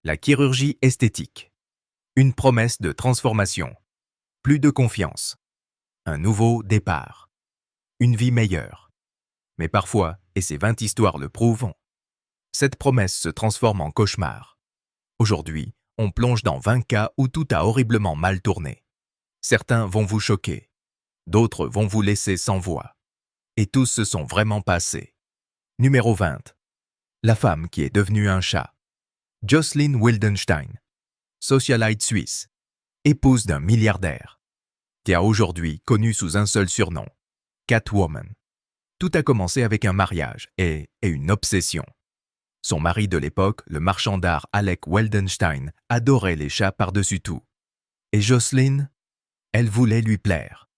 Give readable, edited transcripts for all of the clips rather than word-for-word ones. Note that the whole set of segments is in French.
La chirurgie esthétique. Une promesse de transformation. Plus de confiance. Un nouveau départ. Une vie meilleure. Mais parfois, et ces 20 histoires le prouvent, cette promesse se transforme en cauchemar. Aujourd'hui, on plonge dans 20 cas où tout a horriblement mal tourné. Certains vont vous choquer. D'autres vont vous laisser sans voix. Et tous se sont vraiment passés. Numéro 20. La femme qui est devenue un chat. Jocelyn Wildenstein, socialite suisse, épouse d'un milliardaire, qui a aujourd'hui connu sous un seul surnom, Catwoman. Tout a commencé avec un mariage et une obsession. Son mari de l'époque, le marchand d'art Alec Wildenstein, adorait les chats par-dessus tout. Et Jocelyn, elle voulait lui plaire.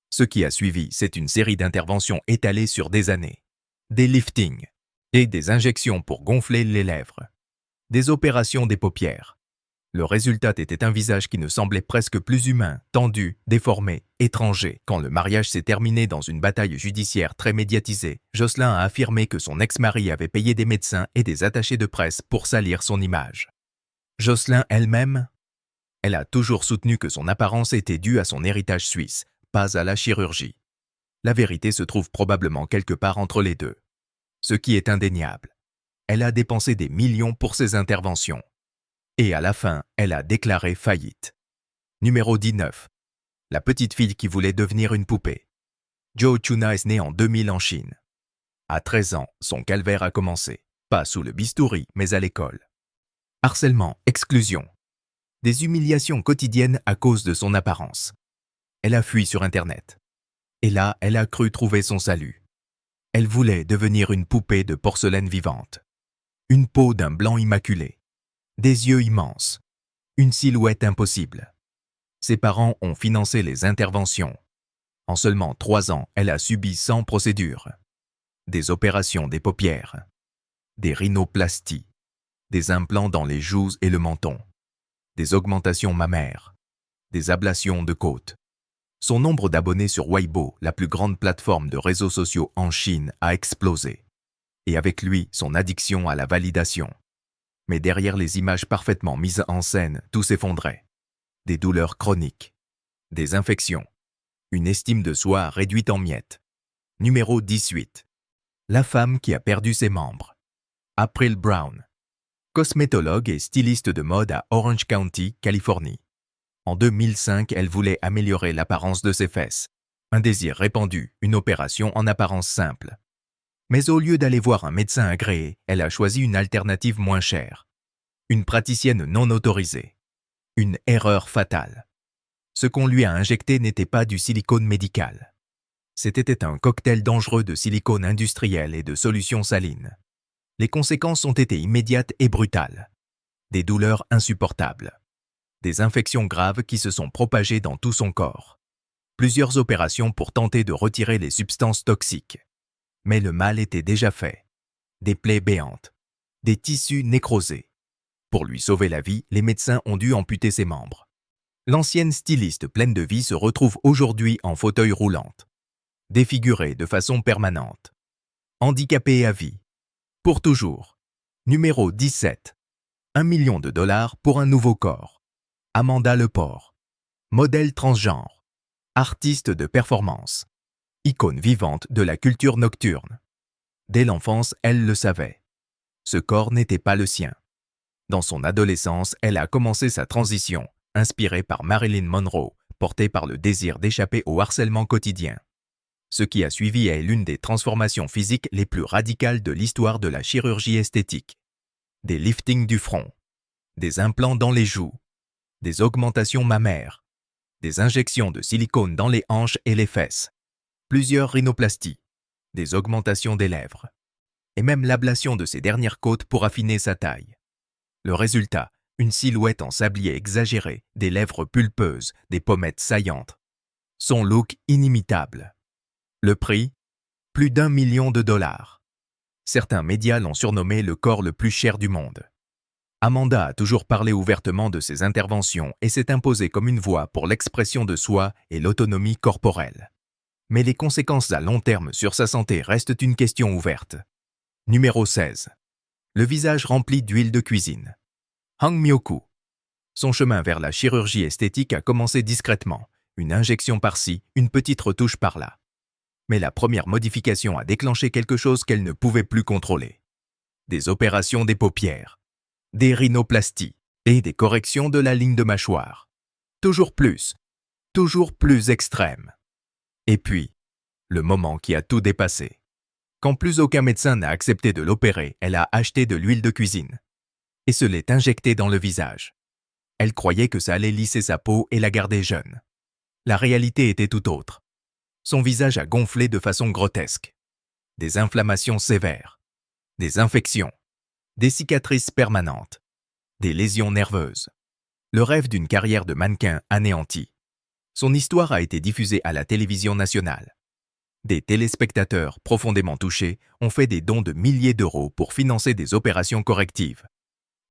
Ce qui a suivi, c'est une série d'interventions étalées sur des années. Des liftings et des injections pour gonfler les lèvres. Des opérations des paupières. Le résultat était un visage qui ne semblait presque plus humain, tendu, déformé, étranger. Quand le mariage s'est terminé dans une bataille judiciaire très médiatisée, Jocelyn a affirmé que son ex-mari avait payé des médecins et des attachés de presse pour salir son image. Jocelyn elle-même, elle a toujours soutenu que son apparence était due à son héritage suisse, pas à la chirurgie. La vérité se trouve probablement quelque part entre les deux. Ce qui est indéniable. Elle a dépensé des millions pour ses interventions. Et à la fin, elle a déclaré faillite. Numéro 19. La petite fille qui voulait devenir une poupée. Jo Chuna est née en 2000 en Chine. À 13 ans, son calvaire a commencé. Pas sous le bistouri, mais à l'école. Harcèlement, exclusion. Des humiliations quotidiennes à cause de son apparence. Elle a fui sur Internet. Et là, elle a cru trouver son salut. Elle voulait devenir une poupée de porcelaine vivante. Une peau d'un blanc immaculé. Des yeux immenses. Une silhouette impossible. Ses parents ont financé les interventions. En seulement 3 ans, elle a subi 100 procédures. Des opérations des paupières. Des rhinoplasties. Des implants dans les joues et le menton. Des augmentations mammaires. Des ablations de côtes. Son nombre d'abonnés sur Weibo, la plus grande plateforme de réseaux sociaux en Chine, a explosé. Et avec lui, son addiction à la validation. Mais derrière les images parfaitement mises en scène, tout s'effondrait. Des douleurs chroniques. Des infections. Une estime de soi réduite en miettes. Numéro 18. La femme qui a perdu ses membres. April Brown. Cosmétologue et styliste de mode à Orange County, Californie. En 2005, elle voulait améliorer l'apparence de ses fesses. Un désir répandu, une opération en apparence simple. Mais au lieu d'aller voir un médecin agréé, elle a choisi une alternative moins chère. Une praticienne non autorisée. Une erreur fatale. Ce qu'on lui a injecté n'était pas du silicone médical. C'était un cocktail dangereux de silicone industriel et de solutions salines. Les conséquences ont été immédiates et brutales. Des douleurs insupportables. Des infections graves qui se sont propagées dans tout son corps. Plusieurs opérations pour tenter de retirer les substances toxiques. Mais le mal était déjà fait. Des plaies béantes. Des tissus nécrosés. Pour lui sauver la vie, les médecins ont dû amputer ses membres. L'ancienne styliste pleine de vie se retrouve aujourd'hui en fauteuil roulante. Défigurée de façon permanente. Handicapée à vie. Pour toujours. Numéro 17. 1 million de dollars pour un nouveau corps. Amanda Lepore. Modèle transgenre. Artiste de performance. Icône vivante de la culture nocturne. Dès l'enfance, elle le savait. Ce corps n'était pas le sien. Dans son adolescence, elle a commencé sa transition, inspirée par Marilyn Monroe, portée par le désir d'échapper au harcèlement quotidien. Ce qui a suivi est l'une des transformations physiques les plus radicales de l'histoire de la chirurgie esthétique. Des liftings du front, des implants dans les joues, des augmentations mammaires, des injections de silicone dans les hanches et les fesses, plusieurs rhinoplasties, des augmentations des lèvres, et même l'ablation de ses dernières côtes pour affiner sa taille. Le résultat, une silhouette en sablier exagéré, des lèvres pulpeuses, des pommettes saillantes. Son look inimitable. Le prix, plus d'1 million de dollars. Certains médias l'ont surnommé le corps le plus cher du monde. Amanda a toujours parlé ouvertement de ses interventions et s'est imposée comme une voix pour l'expression de soi et l'autonomie corporelle. Mais les conséquences à long terme sur sa santé restent une question ouverte. Numéro 16. Le visage rempli d'huile de cuisine. Hang Myoku. Son chemin vers la chirurgie esthétique a commencé discrètement, une injection par-ci, une petite retouche par-là. Mais la première modification a déclenché quelque chose qu'elle ne pouvait plus contrôler. Des opérations des paupières, des rhinoplasties et des corrections de la ligne de mâchoire. Toujours plus extrême. Et puis, le moment qui a tout dépassé. Quand plus aucun médecin n'a accepté de l'opérer, elle a acheté de l'huile de cuisine et se l'est injectée dans le visage. Elle croyait que ça allait lisser sa peau et la garder jeune. La réalité était tout autre. Son visage a gonflé de façon grotesque. Des inflammations sévères, des infections, des cicatrices permanentes, des lésions nerveuses. Le rêve d'une carrière de mannequin anéanti. Son histoire a été diffusée à la télévision nationale. Des téléspectateurs profondément touchés ont fait des dons de milliers d'euros pour financer des opérations correctives.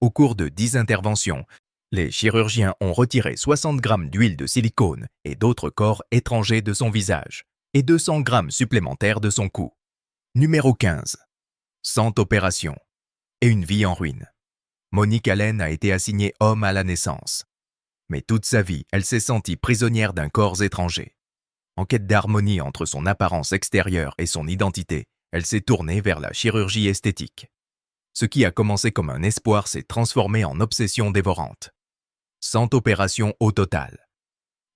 Au cours de 10 interventions, les chirurgiens ont retiré 60 grammes d'huile de silicone et d'autres corps étrangers de son visage et 200 grammes supplémentaires de son cou. Numéro 15. 100 opérations et une vie en ruine. Monique Allen a été assignée homme à la naissance. Mais toute sa vie, elle s'est sentie prisonnière d'un corps étranger. En quête d'harmonie entre son apparence extérieure et son identité, elle s'est tournée vers la chirurgie esthétique. Ce qui a commencé comme un espoir s'est transformé en obsession dévorante. 100 opérations au total.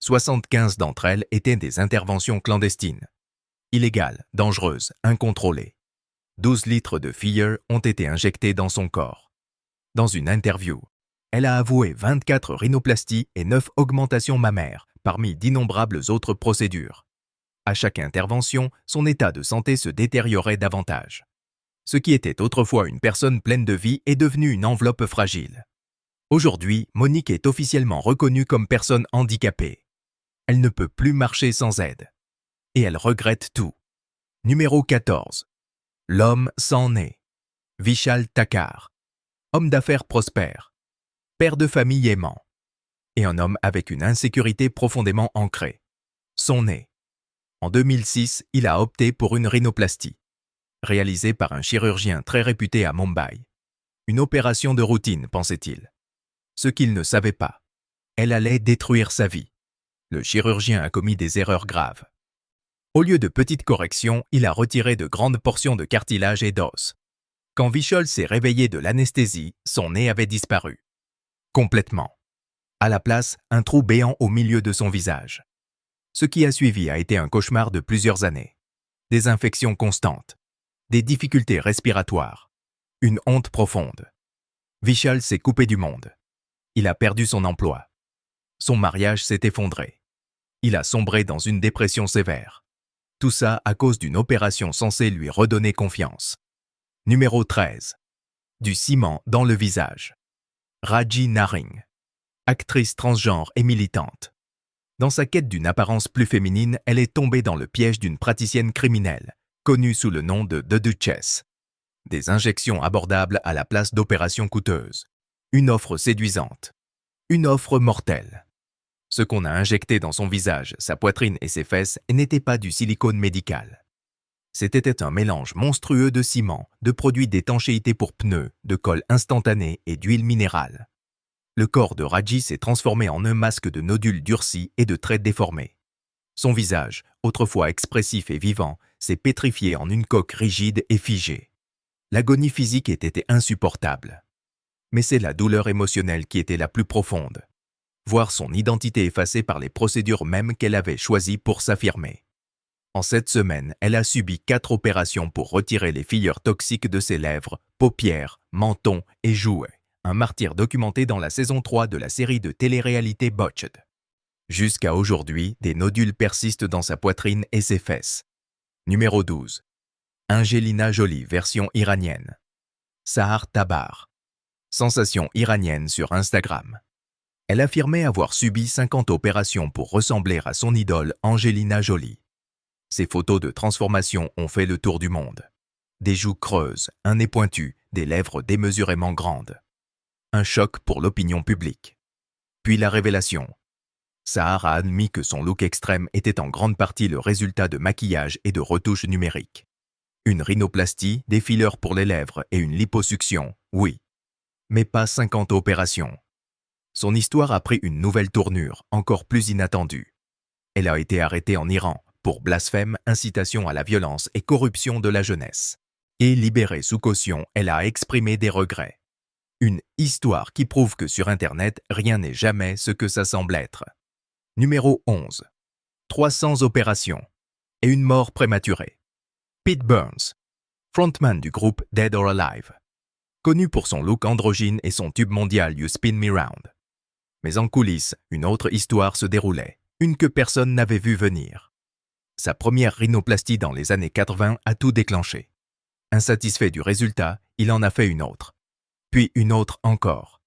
75 d'entre elles étaient des interventions clandestines. Illégales, dangereuses, incontrôlées. 12 litres de filler ont été injectés dans son corps. Dans une interview, elle a avoué 24 rhinoplasties et 9 augmentations mammaires, parmi d'innombrables autres procédures. À chaque intervention, son état de santé se détériorait davantage. Ce qui était autrefois une personne pleine de vie est devenu une enveloppe fragile. Aujourd'hui, Monique est officiellement reconnue comme personne handicapée. Elle ne peut plus marcher sans aide. Et elle regrette tout. Numéro 14. L'homme sans nez. Vishal Thakkar. Homme d'affaires prospère. Père de famille aimant. Et un homme avec une insécurité profondément ancrée. Son nez. En 2006, il a opté pour une rhinoplastie, réalisée par un chirurgien très réputé à Mumbai. Une opération de routine, pensait-il. Ce qu'il ne savait pas. Elle allait détruire sa vie. Le chirurgien a commis des erreurs graves. Au lieu de petites corrections, il a retiré de grandes portions de cartilage et d'os. Quand Vishal s'est réveillé de l'anesthésie, son nez avait disparu. Complètement. À la place, un trou béant au milieu de son visage. Ce qui a suivi a été un cauchemar de plusieurs années. Des infections constantes. Des difficultés respiratoires. Une honte profonde. Vishal s'est coupé du monde. Il a perdu son emploi. Son mariage s'est effondré. Il a sombré dans une dépression sévère. Tout ça à cause d'une opération censée lui redonner confiance. Numéro 13. Du ciment dans le visage. Raji Naring. Actrice transgenre et militante. Dans sa quête d'une apparence plus féminine, elle est tombée dans le piège d'une praticienne criminelle, connue sous le nom de The Duchess. Des injections abordables à la place d'opérations coûteuses. Une offre séduisante. Une offre mortelle. Ce qu'on a injecté dans son visage, sa poitrine et ses fesses n'était pas du silicone médical. C'était un mélange monstrueux de ciment, de produits d'étanchéité pour pneus, de colle instantanée et d'huile minérale. Le corps de Raji s'est transformé en un masque de nodules durcis et de traits déformés. Son visage, autrefois expressif et vivant, s'est pétrifié en une coque rigide et figée. L'agonie physique était insupportable. Mais c'est la douleur émotionnelle qui était la plus profonde. Voir son identité effacée par les procédures mêmes qu'elle avait choisies pour s'affirmer. En 7 semaines, elle a subi 4 opérations pour retirer les fillers toxiques de ses lèvres, paupières, menton et joues. Un martyr documenté dans la saison 3 de la série de télé-réalité Botched. Jusqu'à aujourd'hui, des nodules persistent dans sa poitrine et ses fesses. Numéro 12. Angelina Jolie version iranienne. Sahar Tabar. Sensation iranienne sur Instagram. Elle affirmait avoir subi 50 opérations pour ressembler à son idole Angelina Jolie. Ses photos de transformation ont fait le tour du monde. Des joues creuses, un nez pointu, des lèvres démesurément grandes. Un choc pour l'opinion publique. Puis la révélation. Sahar a admis que son look extrême était en grande partie le résultat de maquillage et de retouches numériques. Une rhinoplastie, des fillers pour les lèvres et une liposuction, oui. mais pas 50 opérations. Son histoire a pris une nouvelle tournure, encore plus inattendue. Elle a été arrêtée en Iran pour blasphème, incitation à la violence et corruption de la jeunesse. Et libérée sous caution, elle a exprimé des regrets. Une histoire qui prouve que sur Internet, rien n'est jamais ce que ça semble être. Numéro 11. 300 opérations et une mort prématurée. Pete Burns, frontman du groupe Dead or Alive. Connu pour son look androgyne et son tube mondial You Spin Me Round. Mais en coulisses, une autre histoire se déroulait, une que personne n'avait vue venir. Sa première rhinoplastie dans les années 80 a tout déclenché. Insatisfait du résultat, il en a fait une autre. Puis une autre encore.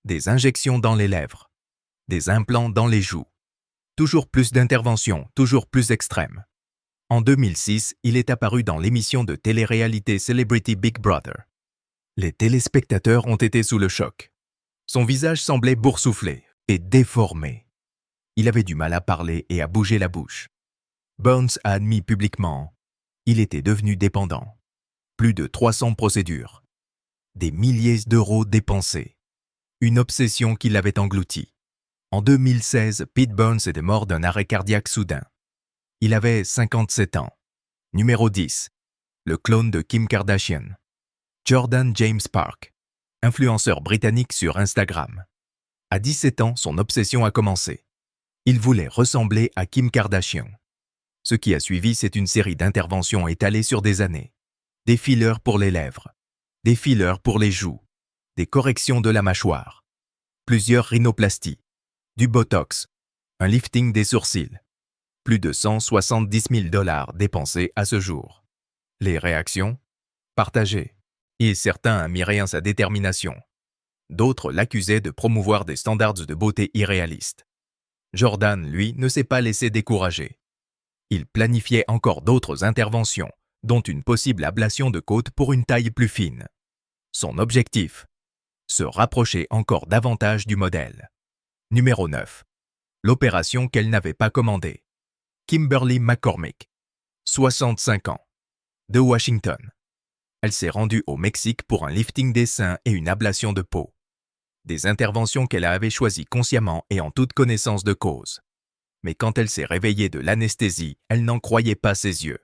Des injections dans les lèvres. Des implants dans les joues. Toujours plus d'interventions, toujours plus extrêmes. En 2006, il est apparu dans l'émission de télé-réalité Celebrity Big Brother. Les téléspectateurs ont été sous le choc. Son visage semblait boursouflé et déformé. Il avait du mal à parler et à bouger la bouche. Burns a admis publiquement, il était devenu dépendant. Plus de 300 procédures. Des milliers d'euros dépensés. Une obsession qui l'avait englouti. En 2016, Pete Burns était mort d'un arrêt cardiaque soudain. Il avait 57 ans. Numéro 10. Le clone de Kim Kardashian. Jordan James Park, influenceur britannique sur Instagram. À 17 ans, son obsession a commencé. Il voulait ressembler à Kim Kardashian. Ce qui a suivi, c'est une série d'interventions étalées sur des années. Des fillers pour les lèvres, des fillers pour les joues, des corrections de la mâchoire, plusieurs rhinoplasties, du botox, un lifting des sourcils. Plus de 170 000 $ dépensés à ce jour. Les réactions? Partagées. Et certains admiraient sa détermination. D'autres l'accusaient de promouvoir des standards de beauté irréalistes. Jordan, lui, ne s'est pas laissé décourager. Il planifiait encore d'autres interventions, dont une possible ablation de côte pour une taille plus fine. Son objectif? Se rapprocher encore davantage du modèle. Numéro 9. L'opération qu'elle n'avait pas commandée. Kimberly McCormick, 65 ans, de Washington. Elle s'est rendue au Mexique pour un lifting des seins et une ablation de peau. Des interventions qu'elle avait choisies consciemment et en toute connaissance de cause. Mais quand elle s'est réveillée de l'anesthésie, elle n'en croyait pas ses yeux.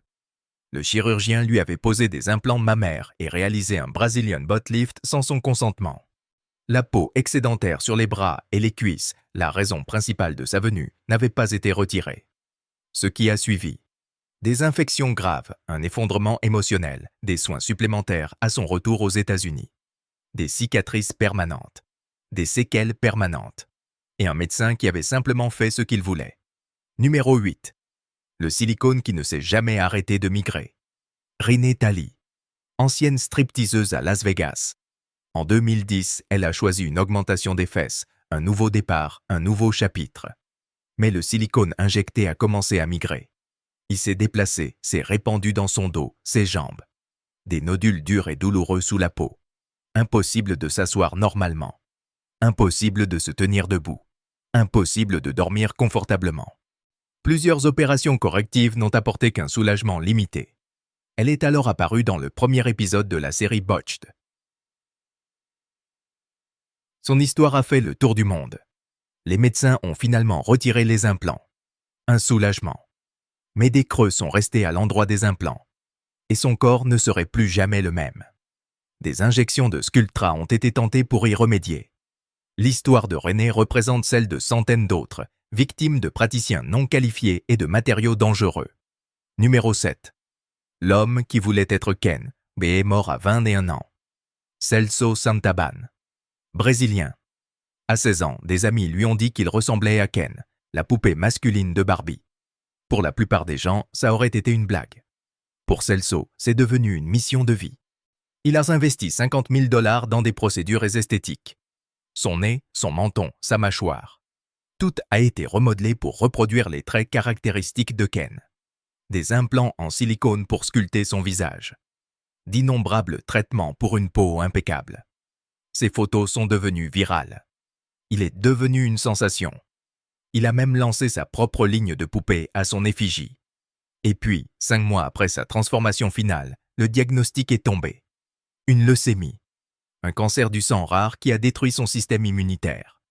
Le chirurgien lui avait posé des implants mammaires et réalisé un Brazilian butt lift sans son consentement. La peau excédentaire sur les bras et les cuisses, la raison principale de sa venue, n'avait pas été retirée. Ce qui a suivi. Des infections graves, un effondrement émotionnel, des soins supplémentaires à son retour aux États-Unis. Des cicatrices permanentes. Des séquelles permanentes. Et un médecin qui avait simplement fait ce qu'il voulait. Numéro 8. Le silicone qui ne s'est jamais arrêté de migrer. Renee Talley, ancienne stripteaseuse à Las Vegas. En 2010, elle a choisi une augmentation des fesses, un nouveau départ, un nouveau chapitre. Mais le silicone injecté a commencé à migrer. Il s'est déplacé, s'est répandu dans son dos, ses jambes. Des nodules durs et douloureux sous la peau. Impossible de s'asseoir normalement. Impossible de se tenir debout. Impossible de dormir confortablement. Plusieurs opérations correctives n'ont apporté qu'un soulagement limité. Elle est alors apparue dans le premier épisode de la série Botched. Son histoire a fait le tour du monde. Les médecins ont finalement retiré les implants. Un soulagement. Mais des creux sont restés à l'endroit des implants. Et son corps ne serait plus jamais le même. Des injections de Sculptra ont été tentées pour y remédier. L'histoire de Renee représente celle de centaines d'autres, victimes de praticiens non qualifiés et de matériaux dangereux. Numéro 7. L'homme qui voulait être Ken, mais est mort à 21 ans. Celso Santaban. Brésilien. À 16 ans, des amis lui ont dit qu'il ressemblait à Ken, la poupée masculine de Barbie. Pour la plupart des gens, ça aurait été une blague. Pour Celso, c'est devenu une mission de vie. Il a investi 50 000 $ dans des procédures esthétiques. Son nez, son menton, sa mâchoire. Tout a été remodelé pour reproduire les traits caractéristiques de Ken. Des implants en silicone pour sculpter son visage. D'innombrables traitements pour une peau impeccable. Ses photos sont devenues virales. Il est devenu une sensation. Il a même lancé sa propre ligne de poupée à son effigie. Et puis, 5 mois après sa transformation finale, le diagnostic est tombé. Une leucémie. Un cancer du sang rare qui a détruit son système immunitaire.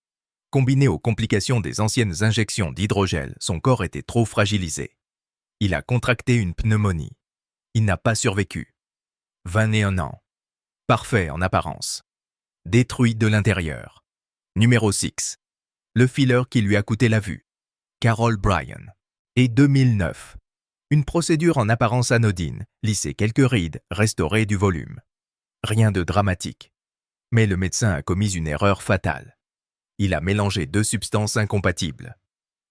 Combiné aux complications des anciennes injections d'hydrogel, son corps était trop fragilisé. Il a contracté une pneumonie. Il n'a pas survécu. 21 ans. Parfait en apparence. Détruit de l'intérieur. Numéro 6. Le filler qui lui a coûté la vue. Carol Bryan. Et 2009. Une procédure en apparence anodine, lisser quelques rides, restaurer du volume. Rien de dramatique. Mais le médecin a commis une erreur fatale. Il a mélangé deux substances incompatibles.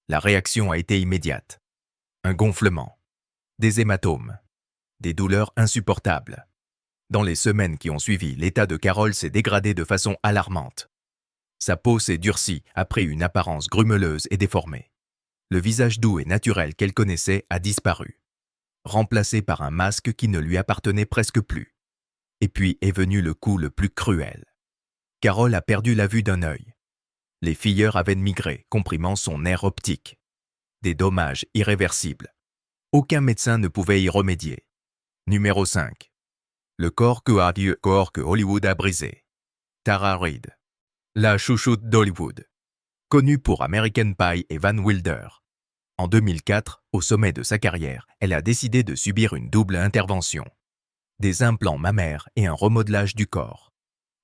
La réaction a été immédiate. Un gonflement. Des hématomes. Des douleurs insupportables. Dans les semaines qui ont suivi, l'état de Carol s'est dégradé de façon alarmante. Sa peau s'est durcie, a pris une apparence grumeleuse et déformée. Le visage doux et naturel qu'elle connaissait a disparu, remplacé par un masque qui ne lui appartenait presque plus. Et puis est venu le coup le plus cruel. Carol a perdu la vue d'un œil. Les fillers avaient migré, comprimant son nerf optique. Des dommages irréversibles. Aucun médecin ne pouvait y remédier. Numéro 5. Le corps que Hollywood a brisé. Tara Reid. La chouchoute d'Hollywood. Connue pour American Pie et Van Wilder. En 2004, au sommet de sa carrière, elle a décidé de subir une double intervention. Des implants mammaires et un remodelage du corps.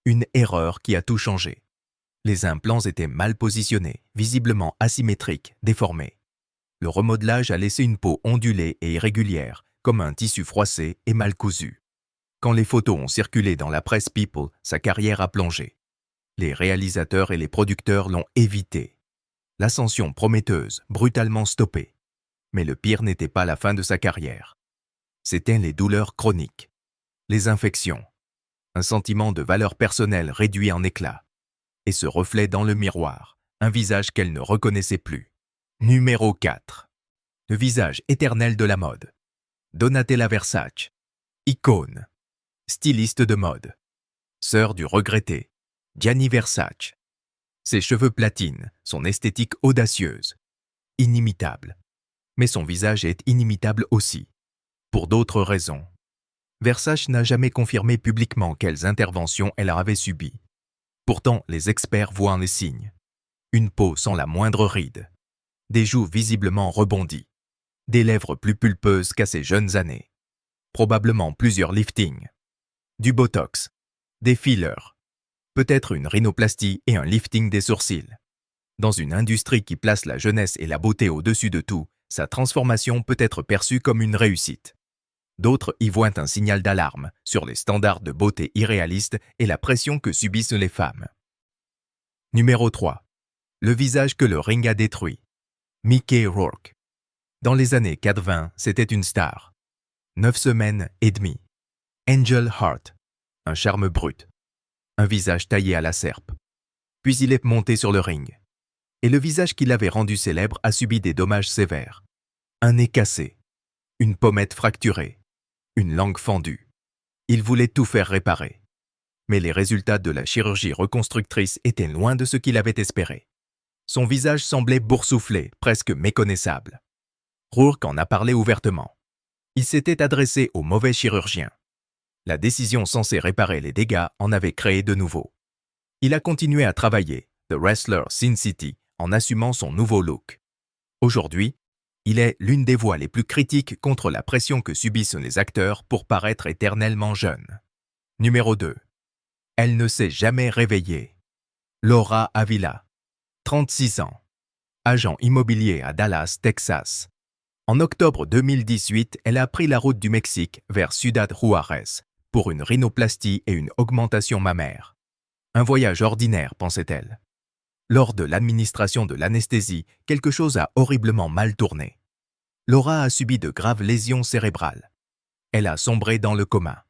Une erreur qui a tout changé. Les implants étaient mal positionnés, visiblement asymétriques, déformés. Le remodelage a laissé une peau ondulée et irrégulière, comme un tissu froissé et mal cousu. Quand les photos ont circulé dans la presse People, sa carrière a plongé. Les réalisateurs et les producteurs l'ont évité. L'ascension prometteuse, brutalement stoppée. Mais le pire n'était pas la fin de sa carrière. C'étaient les douleurs chroniques. Les infections. Un sentiment de valeur personnelle réduit en éclats. Et ce reflet dans le miroir, un visage qu'elle ne reconnaissait plus. Numéro 4. Le visage éternel de la mode. Donatella Versace. Icône. Styliste de mode. Sœur du regretté. Gianni Versace. Ses cheveux platines, son esthétique audacieuse. Inimitable. Mais son visage est inimitable aussi. Pour d'autres raisons. Versace n'a jamais confirmé publiquement quelles interventions elle avait subies. Pourtant, les experts voient les signes. Une peau sans la moindre ride. Des joues visiblement rebondies. Des lèvres plus pulpeuses qu'à ses jeunes années. Probablement plusieurs liftings. Du botox. Des fillers. Peut-être une rhinoplastie et un lifting des sourcils. Dans une industrie qui place la jeunesse et la beauté au-dessus de tout, sa transformation peut être perçue comme une réussite. D'autres y voient un signal d'alarme sur les standards de beauté irréalistes et la pression que subissent les femmes. Numéro 3. Le visage que le ring a détruit. Mickey Rourke. Dans les années 80, c'était une star. 9 semaines et demie. Angel Heart. Un charme brut. Un visage taillé à la serpe. Puis il est monté sur le ring. Et le visage qui l'avait rendu célèbre a subi des dommages sévères. Un nez cassé. Une pommette fracturée. Une langue fendue. Il voulait tout faire réparer. Mais les résultats de la chirurgie reconstructrice étaient loin de ce qu'il avait espéré. Son visage semblait boursouflé, presque méconnaissable. Rourke en a parlé ouvertement. Il s'était adressé au mauvais chirurgien. La décision censée réparer les dégâts en avait créé de nouveaux. Il a continué à travailler, The Wrestler Sin City, en assumant son nouveau look. Aujourd'hui, il est l'une des voix les plus critiques contre la pression que subissent les acteurs pour paraître éternellement jeunes. Numéro 2. Elle ne s'est jamais réveillée. Laura Avila, 36 ans. Agent immobilier à Dallas, Texas. En octobre 2018, elle a pris la route du Mexique vers Ciudad Juárez pour une rhinoplastie et une augmentation mammaire. Un voyage ordinaire, pensait-elle. Lors de l'administration de l'anesthésie, quelque chose a horriblement mal tourné. Laura a subi de graves lésions cérébrales. Elle a sombré dans le coma.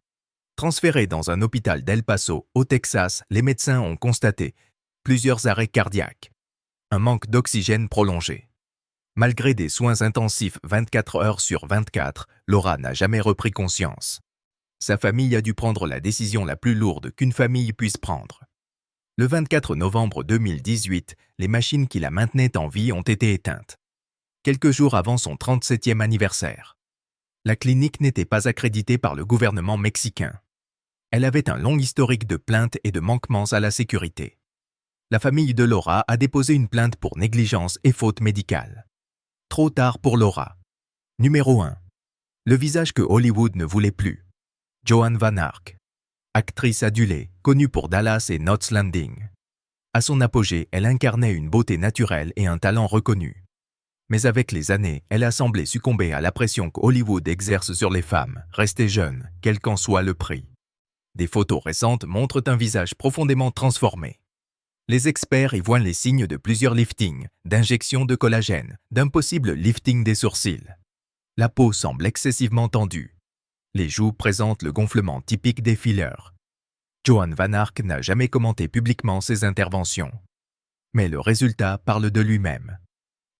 Transférée dans un hôpital d'El Paso, au Texas, les médecins ont constaté plusieurs arrêts cardiaques, un manque d'oxygène prolongé. Malgré des soins intensifs 24 heures sur 24, Laura n'a jamais repris conscience. Sa famille a dû prendre la décision la plus lourde qu'une famille puisse prendre. Le 24 novembre 2018, les machines qui la maintenaient en vie ont été éteintes. Quelques jours avant son 37e anniversaire. La clinique n'était pas accréditée par le gouvernement mexicain. Elle avait un long historique de plaintes et de manquements à la sécurité. La famille de Laura a déposé une plainte pour négligence et faute médicale. Trop tard pour Laura. Numéro 1. Le visage que Hollywood ne voulait plus. Joan Van Ark. Actrice adulée, connue pour Dallas et Knots Landing. À son apogée, elle incarnait une beauté naturelle et un talent reconnu. Mais avec les années, elle a semblé succomber à la pression que Hollywood exerce sur les femmes, rester jeune, quel qu'en soit le prix. Des photos récentes montrent un visage profondément transformé. Les experts y voient les signes de plusieurs liftings, d'injections de collagène, d'un possible lifting des sourcils. La peau semble excessivement tendue. Les joues présentent le gonflement typique des fillers. Joan Van Ark n'a jamais commenté publiquement ses interventions. Mais le résultat parle de lui-même.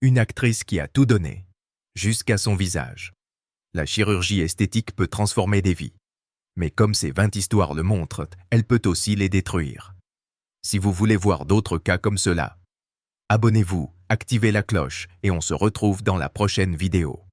Une actrice qui a tout donné, jusqu'à son visage. La chirurgie esthétique peut transformer des vies. Mais comme ces 20 histoires le montrent, elle peut aussi les détruire. Si vous voulez voir d'autres cas comme cela, abonnez-vous, activez la cloche et on se retrouve dans la prochaine vidéo.